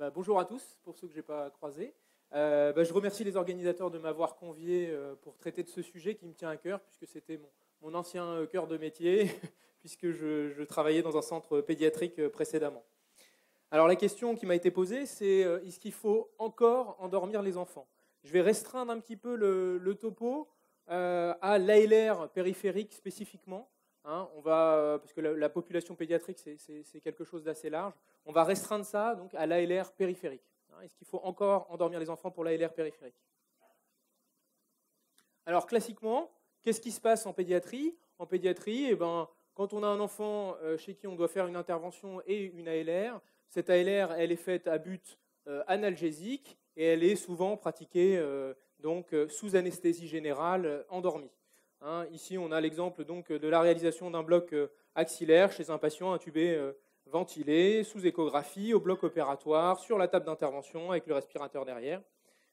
Bonjour à tous, pour ceux que je n'ai pas croisés. Je remercie les organisateurs de m'avoir convié pour traiter de ce sujet qui me tient à cœur, puisque c'était mon ancien cœur de métier, puisque je travaillais dans un centre pédiatrique précédemment. Alors la question qui m'a été posée, c'est est-ce qu'il faut encore endormir les enfants? Je vais restreindre un petit peu le topo à l'ALR périphérique spécifiquement. Parce que la population pédiatrique, c'est quelque chose d'assez large. On va restreindre ça donc, à l'ALR périphérique. Est-ce qu'il faut encore endormir les enfants pour l'ALR périphérique? Alors, classiquement, qu'est-ce qui se passe en pédiatrie? En pédiatrie, quand on a un enfant chez qui on doit faire une intervention et une ALR, cette ALR, elle est faite à but analgésique et elle est souvent pratiquée sous anesthésie générale endormie. Ici, on a l'exemple donc de la réalisation d'un bloc axillaire chez un patient intubé ventilé, sous échographie, au bloc opératoire, sur la table d'intervention avec le respirateur derrière.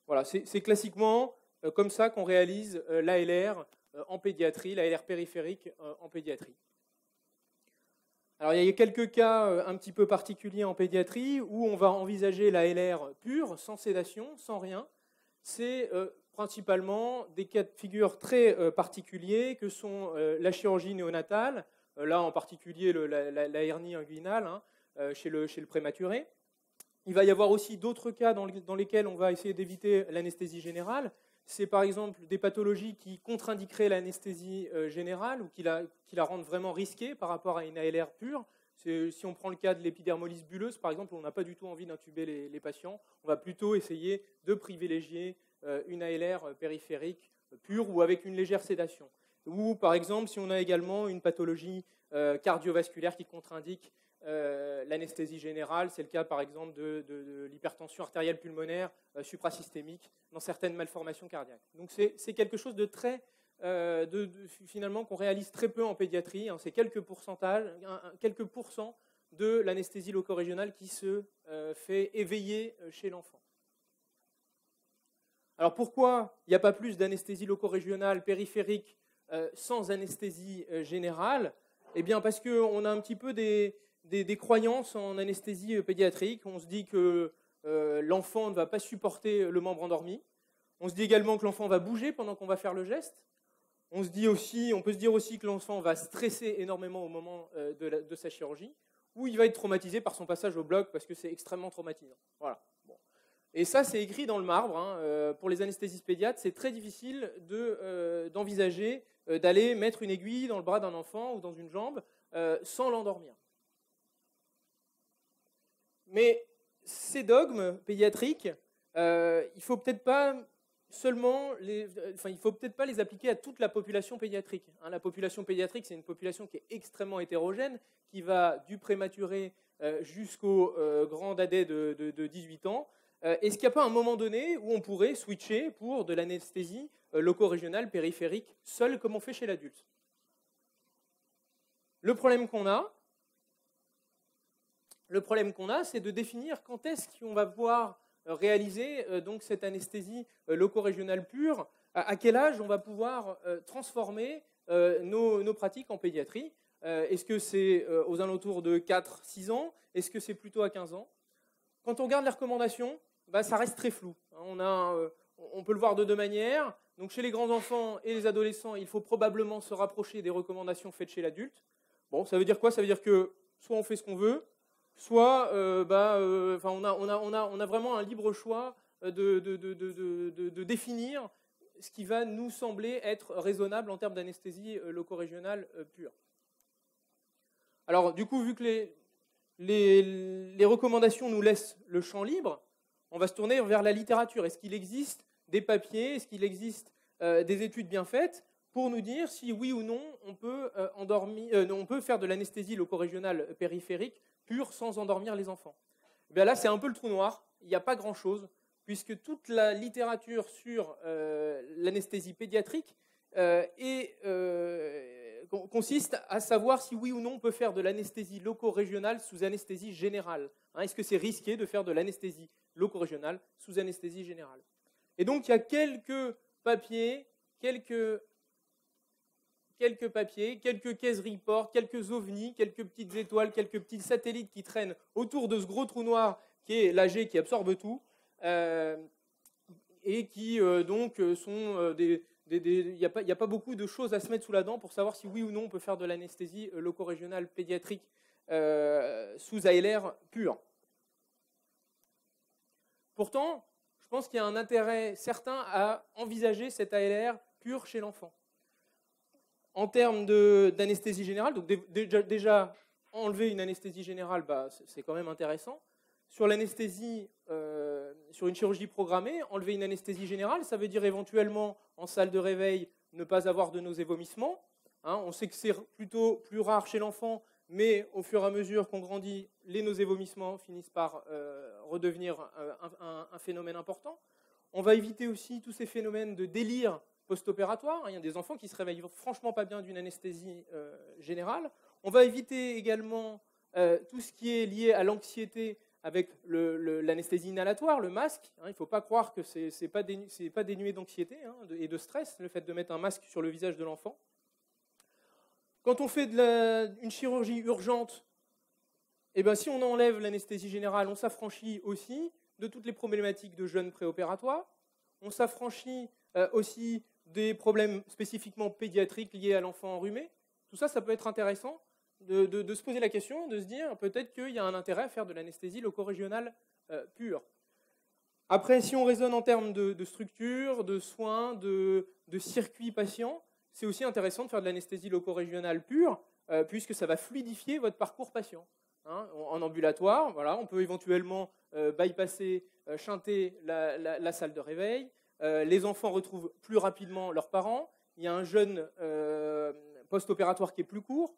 Voilà, c'est classiquement comme ça qu'on réalise l'ALR en pédiatrie, l'ALR périphérique en pédiatrie. Alors, il y a quelques cas un petit peu particuliers en pédiatrie où on va envisager l'ALR pure, sans sédation, sans rien. C'est principalement des cas de figure très particuliers que sont la chirurgie néonatale, là en particulier la hernie inguinale chez le prématuré. Il va y avoir aussi d'autres cas dans lesquels on va essayer d'éviter l'anesthésie générale. C'est par exemple des pathologies qui contre-indiqueraient l'anesthésie générale ou qui la rendent vraiment risquée par rapport à une ALR pure. Si on prend le cas de l'épidermolyse bulleuse, par exemple, on n'a pas du tout envie d'intuber les patients. On va plutôt essayer de privilégier une ALR périphérique pure ou avec une légère sédation. Ou par exemple, si on a également une pathologie cardiovasculaire qui contre-indique l'anesthésie générale, c'est le cas par exemple de l'hypertension artérielle pulmonaire suprasystémique dans certaines malformations cardiaques. Donc c'est quelque chose de très, finalement, qu'on réalise très peu en pédiatrie. C'est quelques pourcents de l'anesthésie loco-régionale qui se fait éveiller chez l'enfant. Alors pourquoi il n'y a pas plus d'anesthésie loco-régionale périphérique sans anesthésie générale? Eh bien parce qu'on a un petit peu des croyances en anesthésie pédiatrique. On se dit que l'enfant ne va pas supporter le membre endormi. On se dit également que l'enfant va bouger pendant qu'on va faire le geste. On peut se dire aussi que l'enfant va stresser énormément au moment de sa chirurgie, ou il va être traumatisé par son passage au bloc parce que c'est extrêmement traumatisant. Voilà. Bon. Et ça, c'est écrit dans le marbre. Pour les anesthésistes pédiatres, c'est très difficile d'envisager d'aller mettre une aiguille dans le bras d'un enfant ou dans une jambe sans l'endormir. Mais ces dogmes pédiatriques, il ne faut peut-être pas les appliquer à toute la population pédiatrique. La population pédiatrique, c'est une population qui est extrêmement hétérogène, qui va du prématuré jusqu'au grand dadais de 18 ans. Est-ce qu'il n'y a pas un moment donné où on pourrait switcher pour de l'anesthésie loco-régionale périphérique seule, comme on fait chez l'adulte? Le problème qu'on a, c'est de définir quand est-ce qu'on va pouvoir réaliser donc cette anesthésie loco-régionale pure, à quel âge on va pouvoir transformer nos pratiques en pédiatrie. Est-ce que c'est aux alentours de 4-6 ans? Est-ce que c'est plutôt à 15 ans? Quand on regarde les recommandations, ça reste très flou. On peut le voir de deux manières. Donc chez les grands enfants et les adolescents, il faut probablement se rapprocher des recommandations faites chez l'adulte. Bon, ça veut dire quoi? Ça veut dire que soit on fait ce qu'on veut, soit on a vraiment un libre choix de définir ce qui va nous sembler être raisonnable en termes d'anesthésie loco-régionale pure. Alors, du coup, vu que les recommandations nous laissent le champ libre, on va se tourner vers la littérature. Est-ce qu'il existe des papiers, est-ce qu'il existe des études bien faites pour nous dire si oui ou non on peut faire de l'anesthésie loco-régionale périphérique pure sans endormir les enfants? Bien là, c'est un peu le trou noir. Il n'y a pas grand-chose, puisque toute la littérature sur l'anesthésie pédiatrique consiste à savoir si oui ou non on peut faire de l'anesthésie loco-régionale sous anesthésie générale. Est-ce que c'est risqué de faire de l'anesthésie loco-régionale sous anesthésie générale? Et donc, il y a quelques papiers, quelques case reports, quelques ovnis, quelques petites étoiles, quelques petits satellites qui traînent autour de ce gros trou noir qui est l'AG qui absorbe tout, et qui donc sont il n'y a pas beaucoup de choses à se mettre sous la dent pour savoir si oui ou non on peut faire de l'anesthésie loco-régionale pédiatrique sous ALR pur. Pourtant, je pense qu'il y a un intérêt certain à envisager cette ALR pure chez l'enfant. En termes d'anesthésie générale, donc déjà enlever une anesthésie générale, bah, c'est quand même intéressant. Sur l'anesthésie, sur une chirurgie programmée, enlever une anesthésie générale, ça veut dire éventuellement, en salle de réveil, ne pas avoir de nausées et vomissements. Hein, on sait que c'est plutôt plus rare chez l'enfant, mais au fur et à mesure qu'on grandit, les nausées et vomissements finissent par redevenir un phénomène important. On va éviter aussi tous ces phénomènes de délire post-opératoire. Il y a des enfants qui se réveillent franchement pas bien d'une anesthésie générale. On va éviter également tout ce qui est lié à l'anxiété avec l'anesthésie inhalatoire, le masque. Il ne faut pas croire que ce n'est pas dénué d'anxiété et de stress, le fait de mettre un masque sur le visage de l'enfant. Quand on fait une chirurgie urgente, eh ben, si on enlève l'anesthésie générale, on s'affranchit aussi de toutes les problématiques de jeûne préopératoire. On s'affranchit aussi des problèmes spécifiquement pédiatriques liés à l'enfant enrhumé. Tout ça, ça peut être intéressant de se poser la question, de se dire peut-être qu'il y a un intérêt à faire de l'anesthésie loco-régionale pure. Après, si on raisonne en termes de structure, de soins, de circuit patient, c'est aussi intéressant de faire de l'anesthésie loco-régionale pure, puisque ça va fluidifier votre parcours patient. Hein, en ambulatoire, voilà, on peut éventuellement bypasser, shunter la salle de réveil. Les enfants retrouvent plus rapidement leurs parents. Il y a un jeûne post-opératoire qui est plus court.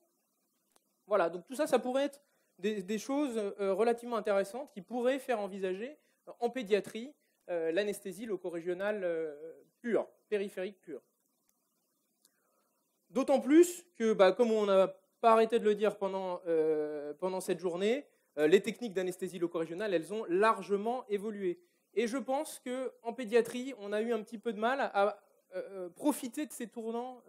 Voilà, donc tout ça, ça pourrait être des choses relativement intéressantes qui pourraient faire envisager en pédiatrie l'anesthésie loco-régionale pure, périphérique pure. D'autant plus que, comme on n'a pas arrêté de le dire pendant cette journée, les techniques d'anesthésie loco-régionale, elles ont largement évolué. Et je pense qu'en pédiatrie, on a eu un petit peu de mal à profiter de ces tournants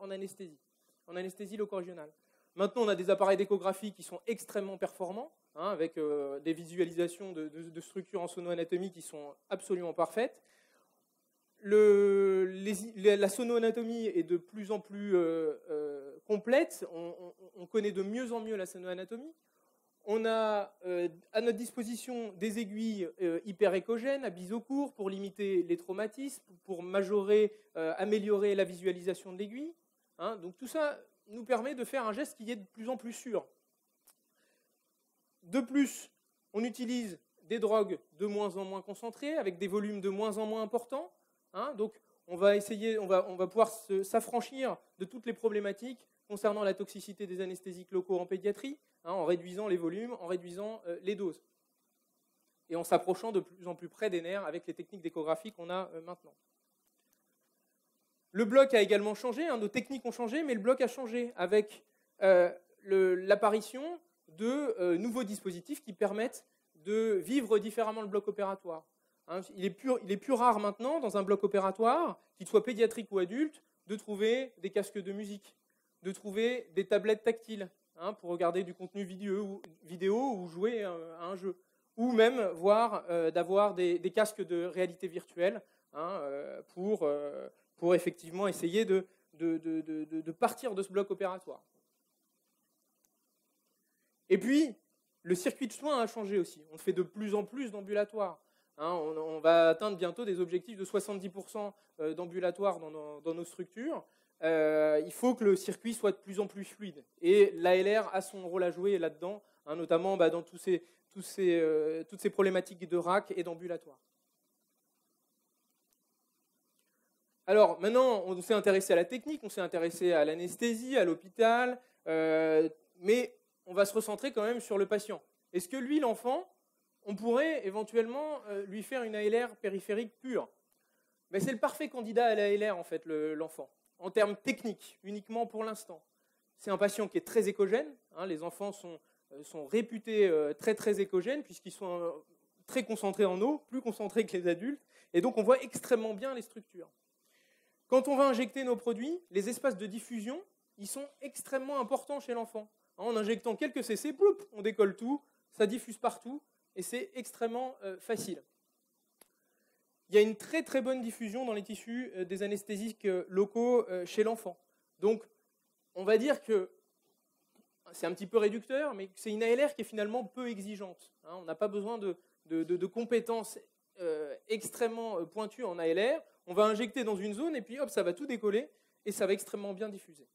en anesthésie loco-régionale. Maintenant, on a des appareils d'échographie qui sont extrêmement performants, avec des visualisations de structures en sonoanatomie qui sont absolument parfaites. La sonoanatomie est de plus en plus complète. On connaît de mieux en mieux la sonoanatomie. On a à notre disposition des aiguilles hyper-échogènes à biseau court pour limiter les traumatismes, pour améliorer la visualisation de l'aiguille. Donc tout ça nous permet de faire un geste qui est de plus en plus sûr. De plus, on utilise des drogues de moins en moins concentrées, avec des volumes de moins en moins importants. Donc on va pouvoir s'affranchir de toutes les problématiques concernant la toxicité des anesthésiques locaux en pédiatrie, en réduisant les volumes, en réduisant les doses. Et en s'approchant de plus en plus près des nerfs avec les techniques d'échographie qu'on a maintenant. Le bloc a également changé, nos techniques ont changé, mais le bloc a changé avec l'apparition de nouveaux dispositifs qui permettent de vivre différemment le bloc opératoire. Il est plus rare maintenant, dans un bloc opératoire, qu'il soit pédiatrique ou adulte, de trouver des casques de musique, de trouver des tablettes tactiles pour regarder du contenu vidéo ou jouer à un jeu. Ou même d'avoir des casques de réalité virtuelle pour effectivement essayer de partir de ce bloc opératoire. Et puis, le circuit de soins a changé aussi. On fait de plus en plus d'ambulatoires. On va atteindre bientôt des objectifs de 70% d'ambulatoires dans nos structures. Il faut que le circuit soit de plus en plus fluide. Et l'ALR a son rôle à jouer là-dedans, notamment dans toutes ces problématiques de RAC et d'ambulatoire. Alors maintenant, on s'est intéressé à la technique, on s'est intéressé à l'anesthésie, à l'hôpital, mais on va se recentrer quand même sur le patient. Est-ce que lui, l'enfant, on pourrait éventuellement lui faire une ALR périphérique pure? Mais c'est le parfait candidat à l'ALR, en fait, l'enfant, en termes techniques, uniquement pour l'instant. C'est un patient qui est très échogène. Les enfants sont réputés très, très échogènes, puisqu'ils sont très concentrés en eau, plus concentrés que les adultes, et donc on voit extrêmement bien les structures. Quand on va injecter nos produits, les espaces de diffusion, ils sont extrêmement importants chez l'enfant. En injectant quelques cc, on décolle tout, ça diffuse partout, et c'est extrêmement facile. Il y a une très très bonne diffusion dans les tissus des anesthésiques locaux chez l'enfant. Donc, on va dire que c'est un petit peu réducteur, mais c'est une ALR qui est finalement peu exigeante. On n'a pas besoin de compétences extrêmement pointues en ALR. On va injecter dans une zone et puis hop, ça va tout décoller et ça va extrêmement bien diffuser.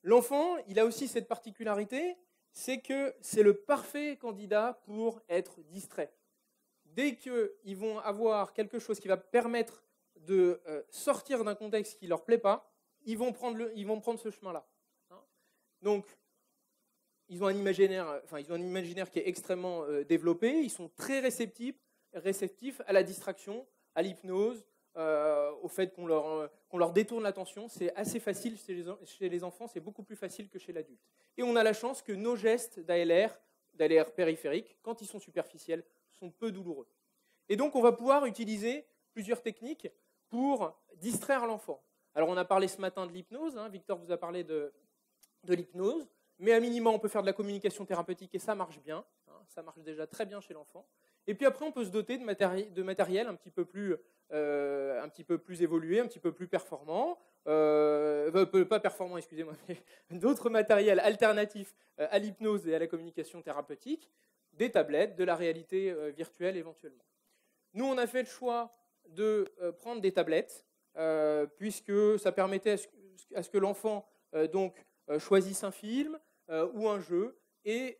L'enfant, il a aussi cette particularité, c'est que c'est le parfait candidat pour être distrait. Dès qu'ils vont avoir quelque chose qui va permettre de sortir d'un contexte qui ne leur plaît pas, ils vont prendre ce chemin-là. Donc, ils ont un imaginaire qui est extrêmement développé, ils sont très réceptifs à la distraction, à l'hypnose, au fait qu'on leur détourne l'attention. C'est assez facile chez les enfants, c'est beaucoup plus facile que chez l'adulte. Et on a la chance que nos gestes d'ALR périphérique, quand ils sont superficiels, sont peu douloureux. Et donc on va pouvoir utiliser plusieurs techniques pour distraire l'enfant. Alors on a parlé ce matin de l'hypnose, Victor vous a parlé de l'hypnose, mais à minima on peut faire de la communication thérapeutique et ça marche bien, ça marche déjà très bien chez l'enfant. Et puis après on peut se doter de matériel un petit peu plus évolué, un petit peu plus performant, pas performant, excusez-moi, mais d'autres matériels alternatifs à l'hypnose et à la communication thérapeutique, des tablettes, de la réalité virtuelle éventuellement. Nous, on a fait le choix de prendre des tablettes, puisque ça permettait à ce que l'enfant choisisse un film ou un jeu et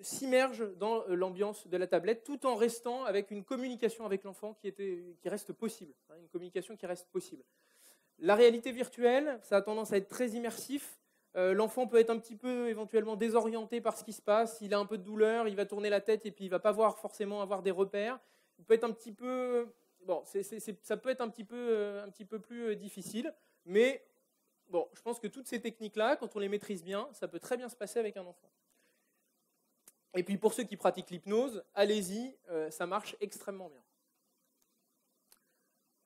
s'immerge dans l'ambiance de la tablette tout en restant avec une communication avec l'enfant qui reste possible, une communication qui reste possible. La réalité virtuelle, ça a tendance à être très immersif. L'enfant peut être un petit peu éventuellement désorienté par ce qui se passe, il a un peu de douleur, il va tourner la tête et puis il ne va pas forcément avoir des repères. Il peut être un petit peu... Bon, ça peut être un petit peu plus difficile, mais bon, je pense que toutes ces techniques-là, quand on les maîtrise bien, ça peut très bien se passer avec un enfant. Et puis pour ceux qui pratiquent l'hypnose, allez-y, ça marche extrêmement bien.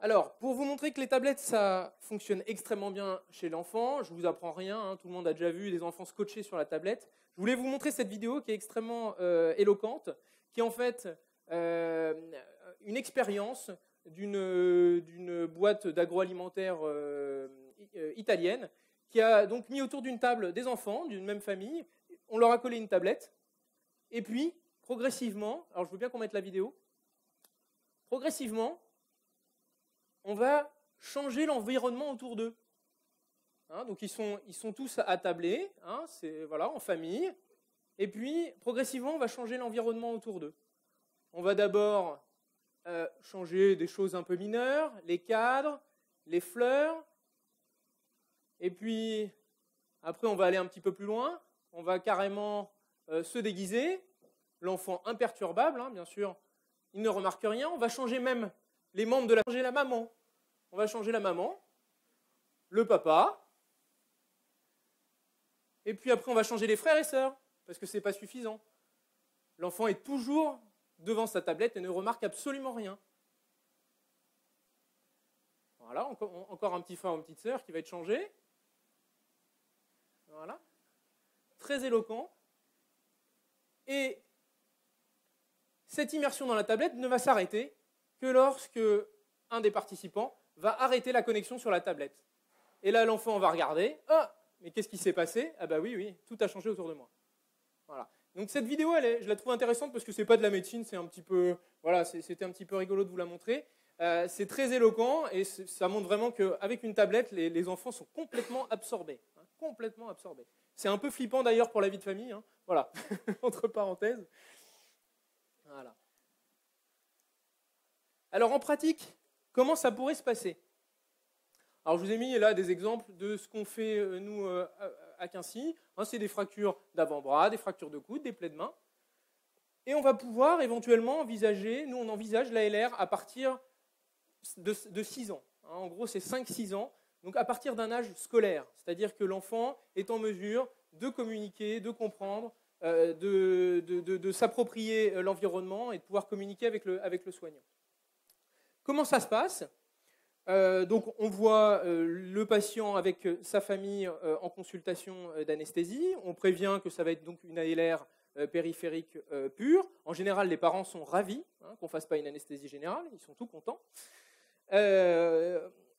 Alors, pour vous montrer que les tablettes, ça fonctionne extrêmement bien chez l'enfant, je ne vous apprends rien, tout le monde a déjà vu des enfants scotchés sur la tablette. Je voulais vous montrer cette vidéo qui est extrêmement éloquente, qui est en fait une expérience d'une boîte d'agroalimentaire italienne qui a donc mis autour d'une table des enfants d'une même famille. On leur a collé une tablette et puis, progressivement, alors je veux bien qu'on mette la vidéo, progressivement, on va changer l'environnement autour d'eux. Donc ils sont tous attablés, voilà, en famille, et puis progressivement on va changer l'environnement autour d'eux. On va d'abord changer des choses un peu mineures, les cadres, les fleurs, et puis après on va aller un petit peu plus loin, on va carrément se déguiser, l'enfant imperturbable, bien sûr, il ne remarque rien, on va changer même les membres de la maman. On va changer la maman, le papa, et puis après on va changer les frères et sœurs, parce que ce n'est pas suffisant. L'enfant est toujours devant sa tablette et ne remarque absolument rien. Voilà, encore un petit frère ou une petite sœur qui va être changé. Voilà. Très éloquent. Et cette immersion dans la tablette ne va s'arrêter que lorsque un des participants va arrêter la connexion sur la tablette. Et là, l'enfant va regarder. Ah, mais qu'est-ce qui s'est passé? Ah bah oui, tout a changé autour de moi. Voilà. Donc cette vidéo, je la trouve intéressante parce que c'est pas de la médecine, c'est un petit peu, voilà, c'était un petit peu rigolo de vous la montrer. C'est très éloquent et ça montre vraiment qu'avec une tablette, les enfants sont complètement absorbés. Complètement absorbés. C'est un peu flippant d'ailleurs pour la vie de famille. Voilà, entre parenthèses. Voilà. Alors en pratique, comment ça pourrait se passer? Alors je vous ai mis là des exemples de ce qu'on fait nous à Quincy. C'est des fractures d'avant-bras, des fractures de coude, des plaies de main. Et on va pouvoir éventuellement envisager, nous on envisage l'ALR à partir de 6 ans. En gros c'est 5-6 ans, donc à partir d'un âge scolaire. C'est-à-dire que l'enfant est en mesure de communiquer, de comprendre, de s'approprier l'environnement et de pouvoir communiquer avec le soignant. Comment ça se passe? Donc on voit le patient avec sa famille en consultation d'anesthésie. On prévient que ça va être donc une ALR périphérique pure. En général, les parents sont ravis qu'on ne fasse pas une anesthésie générale, ils sont tout contents.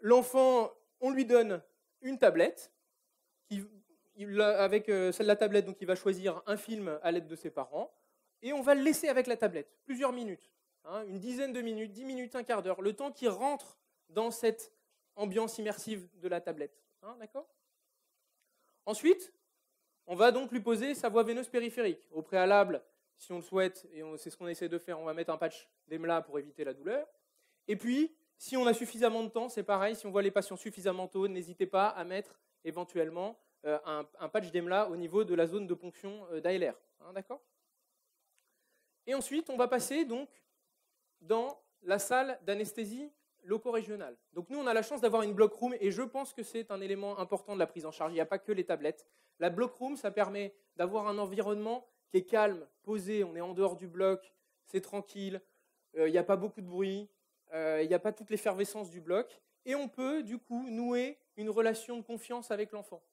L'enfant, on lui donne une tablette. Avec la tablette, donc il va choisir un film à l'aide de ses parents. Et on va le laisser avec la tablette, plusieurs minutes. Une dizaine de minutes, 10 minutes, un quart d'heure, le temps qu'il rentre dans cette ambiance immersive de la tablette. D'accord ? Ensuite, on va donc lui poser sa voie veineuse périphérique. Au préalable, si on le souhaite, et c'est ce qu'on essaie de faire, on va mettre un patch d'EMLA pour éviter la douleur. Et puis, si on a suffisamment de temps, c'est pareil, si on voit les patients suffisamment tôt, n'hésitez pas à mettre éventuellement un patch d'EMLA au niveau de la zone de ponction d'ALR. D'accord ? Et ensuite, on va passer donc dans la salle d'anesthésie loco-régionale. Donc nous, on a la chance d'avoir une block room et je pense que c'est un élément important de la prise en charge. Il n'y a pas que les tablettes. La block room, ça permet d'avoir un environnement qui est calme, posé. On est en dehors du bloc, c'est tranquille, il n'y a pas beaucoup de bruit, il n'y a pas toute l'effervescence du bloc. Et on peut, du coup, nouer une relation de confiance avec l'enfant.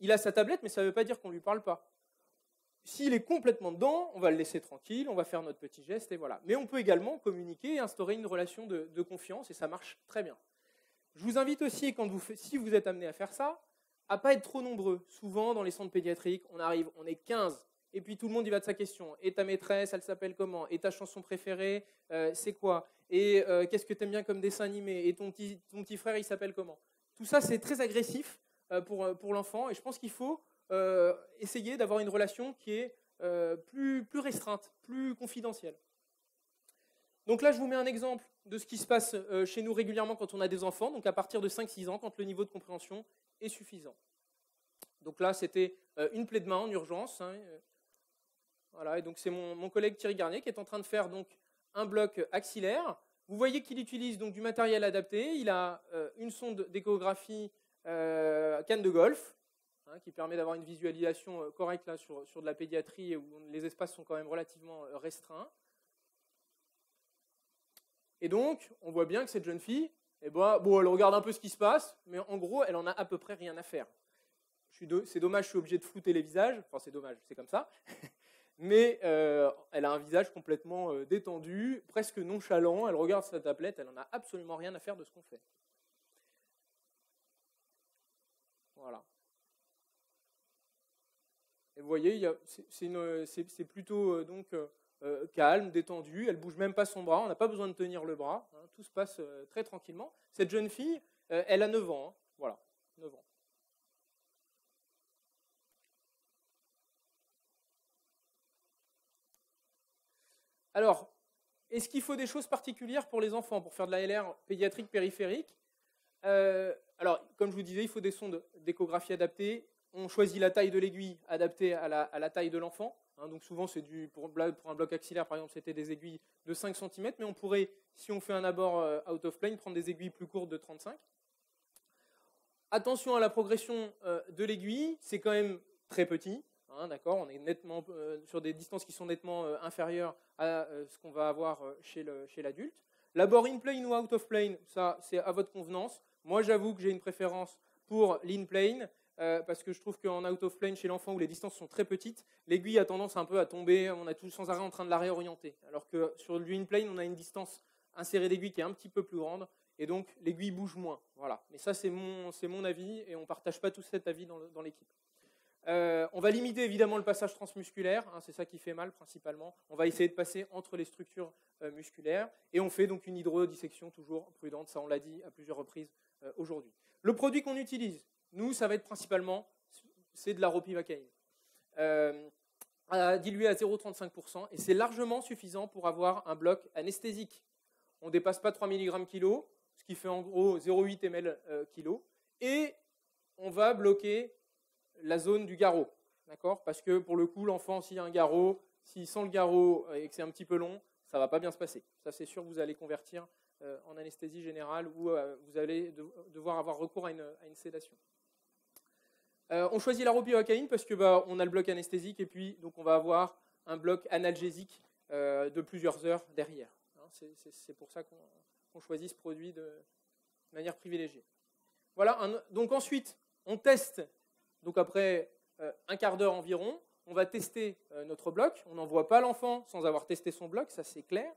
Il a sa tablette, mais ça ne veut pas dire qu'on ne lui parle pas. S'il est complètement dedans, on va le laisser tranquille, on va faire notre petit geste et voilà. Mais on peut également communiquer et instaurer une relation de confiance et ça marche très bien. Je vous invite aussi, si vous êtes amené à faire ça, à ne pas être trop nombreux. Souvent, dans les centres pédiatriques, on est 15 et puis tout le monde y va de sa question. Et ta maîtresse, elle s'appelle comment ? Et ta chanson préférée, c'est quoi ? Et qu'est-ce que tu aimes bien comme dessin animé ? Et ton petit frère, il s'appelle comment ? Tout ça, c'est très agressif pour l'enfant et je pense qu'il faut essayer d'avoir une relation qui est plus restreinte, plus confidentielle. Donc là, je vous mets un exemple de ce qui se passe chez nous régulièrement quand on a des enfants, donc à partir de 5-6 ans, quand le niveau de compréhension est suffisant. Donc là, c'était une plaie de main en urgence. Voilà, et donc c'est mon collègue Thierry Garnier qui est en train de faire donc un bloc axillaire. Vous voyez qu'il utilise donc du matériel adapté. Il a une sonde d'échographie canne de golf, qui permet d'avoir une visualisation correcte là, sur de la pédiatrie où les espaces sont quand même relativement restreints. Et donc, on voit bien que cette jeune fille, elle regarde un peu ce qui se passe, mais en gros, elle en a à peu près rien à faire. C'est dommage, je suis obligé de flouter les visages, enfin c'est dommage, c'est comme ça, mais elle a un visage complètement détendu, presque nonchalant, elle regarde sa tablette, elle n'en a absolument rien à faire de ce qu'on fait. Voilà. Et vous voyez, c'est plutôt calme, détendu. Elle ne bouge même pas son bras. On n'a pas besoin de tenir le bras. Tout se passe très tranquillement. Cette jeune fille, elle a 9 ans. Voilà, 9 ans. Alors, est-ce qu'il faut des choses particulières pour les enfants pour faire de la LR pédiatrique périphérique ? Alors, comme je vous disais, il faut des sondes d'échographie adaptées. On choisit la taille de l'aiguille adaptée à la taille de l'enfant. Donc souvent, pour un bloc axillaire, par exemple, c'était des aiguilles de 5 cm, mais on pourrait, si on fait un abord out of plane, prendre des aiguilles plus courtes de 35. Attention à la progression de l'aiguille, c'est quand même très petit. D'accord, on est nettement sur des distances qui sont nettement inférieures à ce qu'on va avoir chez l'adulte. L'abord in plane ou out of plane, ça c'est à votre convenance. Moi, j'avoue que j'ai une préférence pour l'in plane, parce que je trouve qu'en out of plane, chez l'enfant, où les distances sont très petites, l'aiguille a tendance un peu à tomber, on est tout sans arrêt en train de la réorienter. Alors que sur du in plane, on a une distance insérée d'aiguille qui est un petit peu plus grande, et donc l'aiguille bouge moins. Voilà. Mais ça, c'est mon avis, et on ne partage pas tous cet avis dans l'équipe. On va limiter évidemment le passage transmusculaire, c'est ça qui fait mal principalement. On va essayer de passer entre les structures musculaires, et on fait donc une hydrodissection toujours prudente, ça on l'a dit à plusieurs reprises aujourd'hui. Le produit qu'on utilise, nous, ça va être principalement, c'est de la ropivacaïne, dilué à 0,35%, et c'est largement suffisant pour avoir un bloc anesthésique. On ne dépasse pas 3 mg kg, ce qui fait en gros 0,8 ml kg, et on va bloquer la zone du garrot, d'accord ? Parce que pour le coup, l'enfant, s'il y a un garrot, s'il sent le garrot et que c'est un petit peu long, ça ne va pas bien se passer. Ça, c'est sûr que vous allez convertir en anesthésie générale ou vous allez devoir avoir recours à une sédation. On choisit la ropivacaïne parce que on a le bloc anesthésique et puis donc on va avoir un bloc analgésique de plusieurs heures derrière. C'est pour ça qu'on choisit ce produit de manière privilégiée. Voilà, donc ensuite, on teste, donc après un quart d'heure environ, on va tester notre bloc. On n'envoie pas l'enfant sans avoir testé son bloc, ça c'est clair.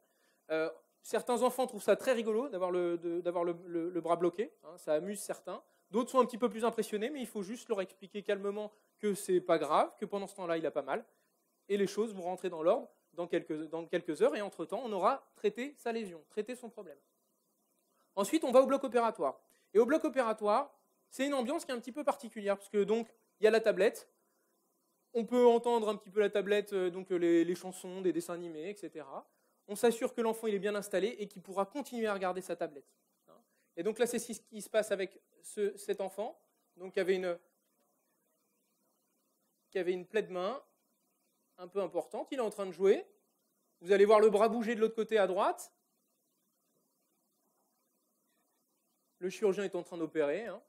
Certains enfants trouvent ça très rigolo d'avoir le bras bloqué, hein, ça amuse certains. D'autres sont un petit peu plus impressionnés, mais il faut juste leur expliquer calmement que c'est pas grave, que pendant ce temps-là, il a pas mal. Et les choses vont rentrer dans l'ordre dans quelques heures, et entre-temps, on aura traité sa lésion, traité son problème. Ensuite, on va au bloc opératoire. Et au bloc opératoire, c'est une ambiance qui est un petit peu particulière, parce que donc, il y a la tablette, on peut entendre un petit peu la tablette, donc les chansons, des dessins animés, etc. On s'assure que l'enfant il est bien installé et qu'il pourra continuer à regarder sa tablette. Et donc là, c'est ce qui se passe avec cet enfant, donc qui avait une plaie de main un peu importante. Il est en train de jouer. Vous allez voir le bras bouger de l'autre côté à droite. Le chirurgien est en train d'opérer, hein,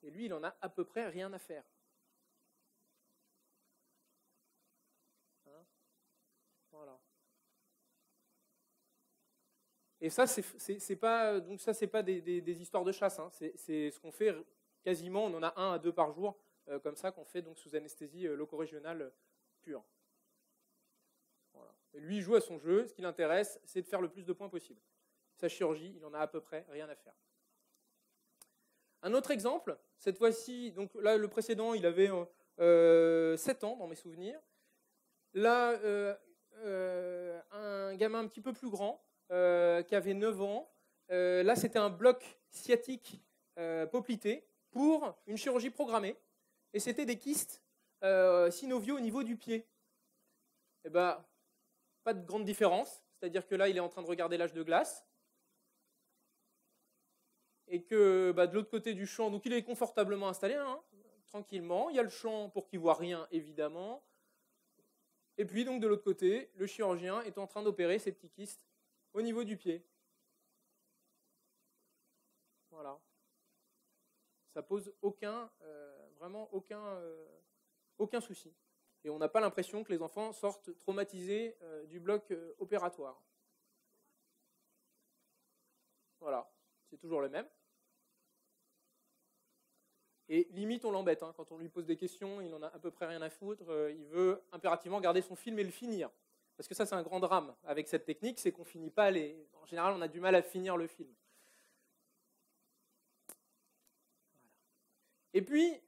et lui, il en a à peu près rien à faire. Voilà. Et ça, c'est pas des histoires de chasse. Hein. C'est ce qu'on fait quasiment. On en a 1 à 2 par jour, comme ça, qu'on fait donc sous anesthésie loco-régionale pure. Voilà. Et lui, il joue à son jeu. Ce qui l'intéresse, c'est de faire le plus de points possible. Sa chirurgie, il en a à peu près rien à faire. Un autre exemple, cette fois-ci, donc là, le précédent, il avait 7 ans dans mes souvenirs. Là, un gamin un petit peu plus grand, qui avait 9 ans. Là, c'était un bloc sciatique poplité pour une chirurgie programmée. Et c'était des kystes synoviaux au niveau du pied. Eh ben, pas de grande différence. C'est-à-dire que là, il est en train de regarder l'âge de glace. Et que de l'autre côté du champ, donc il est confortablement installé, hein, tranquillement. Il y a le champ pour qu'il ne voit rien, évidemment. Et puis, donc, de l'autre côté, le chirurgien est en train d'opérer ces petits kystes au niveau du pied. Voilà. Ça pose vraiment aucun souci. Et on n'a pas l'impression que les enfants sortent traumatisés du bloc opératoire. Voilà. C'est toujours le même. Et limite, on l'embête. Hein. Quand on lui pose des questions, il n'en a à peu près rien à foutre. Il veut impérativement garder son film et le finir. Parce que ça, c'est un grand drame avec cette technique, c'est qu'on finit pas les... En général, on a du mal à finir le film. Voilà. Et puis,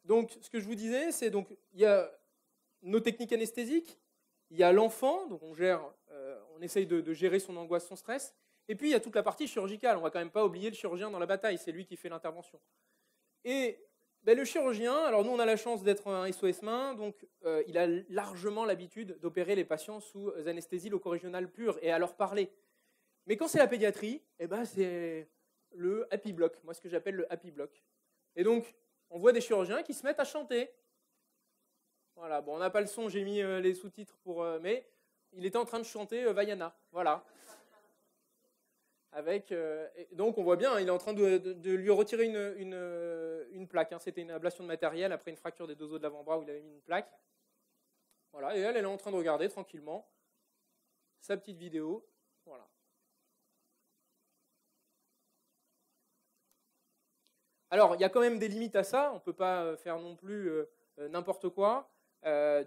donc, ce que je vous disais, c'est donc il y a nos techniques anesthésiques, il y a l'enfant, donc on essaye de gérer son angoisse, son stress, et puis il y a toute la partie chirurgicale. On ne va quand même pas oublier le chirurgien dans la bataille, c'est lui qui fait l'intervention. Et le chirurgien, alors nous on a la chance d'être un SOS main, donc il a largement l'habitude d'opérer les patients sous anesthésie loco-régionale pure et à leur parler. Mais quand c'est la pédiatrie, c'est le happy block, moi ce que j'appelle le happy block. Et donc on voit des chirurgiens qui se mettent à chanter. Voilà, bon on n'a pas le son, j'ai mis les sous-titres mais il était en train de chanter Vaiana, voilà. Donc on voit bien, il est en train de lui retirer une plaque. Hein. C'était une ablation de matériel après une fracture des deux os de l'avant-bras où il avait mis une plaque. Voilà, et elle est en train de regarder tranquillement sa petite vidéo. Voilà. Alors, il y a quand même des limites à ça. On ne peut pas faire non plus n'importe quoi.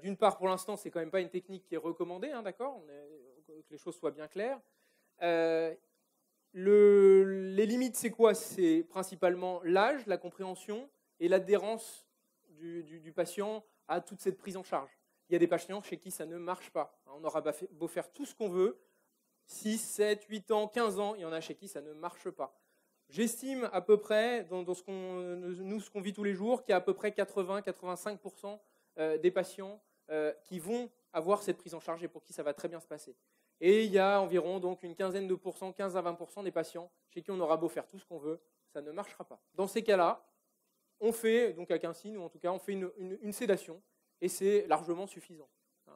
D'une part, pour l'instant, c'est quand même pas une technique qui est recommandée, hein, d'accord ? Que les choses soient bien claires. Les limites, c'est quoi ? C'est principalement l'âge, la compréhension et l'adhérence du patient à toute cette prise en charge. Il y a des patients chez qui ça ne marche pas. On aura beau faire tout ce qu'on veut, 6, 7, 8 ans, 15 ans, il y en a chez qui ça ne marche pas. J'estime à peu près, dans ce qu'on vit tous les jours, qu'il y a à peu près 80-85% des patients qui vont avoir cette prise en charge et pour qui ça va très bien se passer. Et il y a environ donc une quinzaine de pourcents, 15 à 20% des patients chez qui on aura beau faire tout ce qu'on veut, ça ne marchera pas. Dans ces cas-là, on fait, donc avec un signe, ou en tout cas, on fait une sédation, et c'est largement suffisant.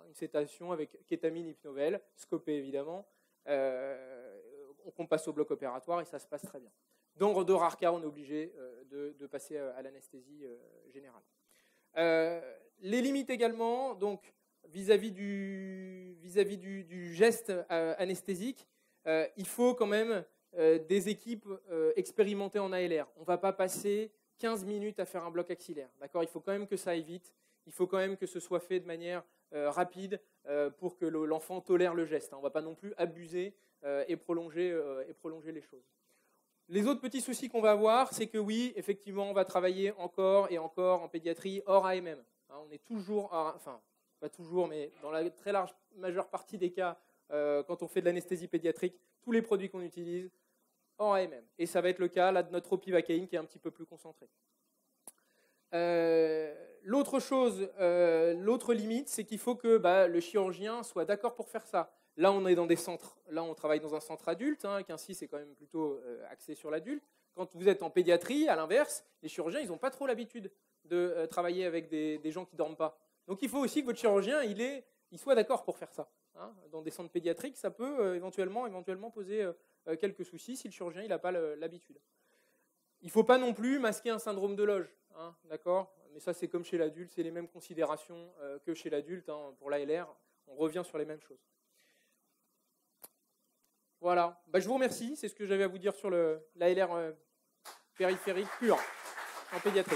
Une sédation avec kétamine, hypnovel, scopé évidemment, on passe au bloc opératoire et ça se passe très bien. Dans de rares cas, on est obligé de passer à l'anesthésie générale. Les limites également, donc, vis-à-vis du geste anesthésique, il faut quand même des équipes expérimentées en ALR. On ne va pas passer 15 minutes à faire un bloc axillaire. D'accord ? Il faut quand même que ça aille vite. Il faut quand même que ce soit fait de manière rapide pour que l'enfant tolère le geste. On ne va pas non plus abuser et prolonger les choses. Les autres petits soucis qu'on va avoir, c'est que oui, effectivement, on va travailler encore et encore en pédiatrie hors AMM. On est toujours, enfin, pas toujours, mais dans la très large majeure partie des cas, quand on fait de l'anesthésie pédiatrique, tous les produits qu'on utilise hors AMM. Et ça va être le cas là de notre ropivacaïne qui est un petit peu plus concentré. L'autre chose, l'autre limite, c'est qu'il faut que le chirurgien soit d'accord pour faire ça. Là, on est dans des centres. Là, on travaille dans un centre adulte, qu'ainsi c'est quand même plutôt axé sur l'adulte. Quand vous êtes en pédiatrie, à l'inverse, les chirurgiens, ils n'ont pas trop l'habitude de travailler avec des gens qui ne dorment pas. Donc, il faut aussi que votre chirurgien, il soit d'accord pour faire ça. Dans des centres pédiatriques, ça peut éventuellement poser quelques soucis si le chirurgien n'a pas l'habitude. Il ne faut pas non plus masquer un syndrome de Loge. D'accord ? Mais ça, c'est comme chez l'adulte, c'est les mêmes considérations que chez l'adulte. Pour l'ALR, on revient sur les mêmes choses. Voilà. Je vous remercie. C'est ce que j'avais à vous dire sur l'ALR périphérique pur en pédiatrie.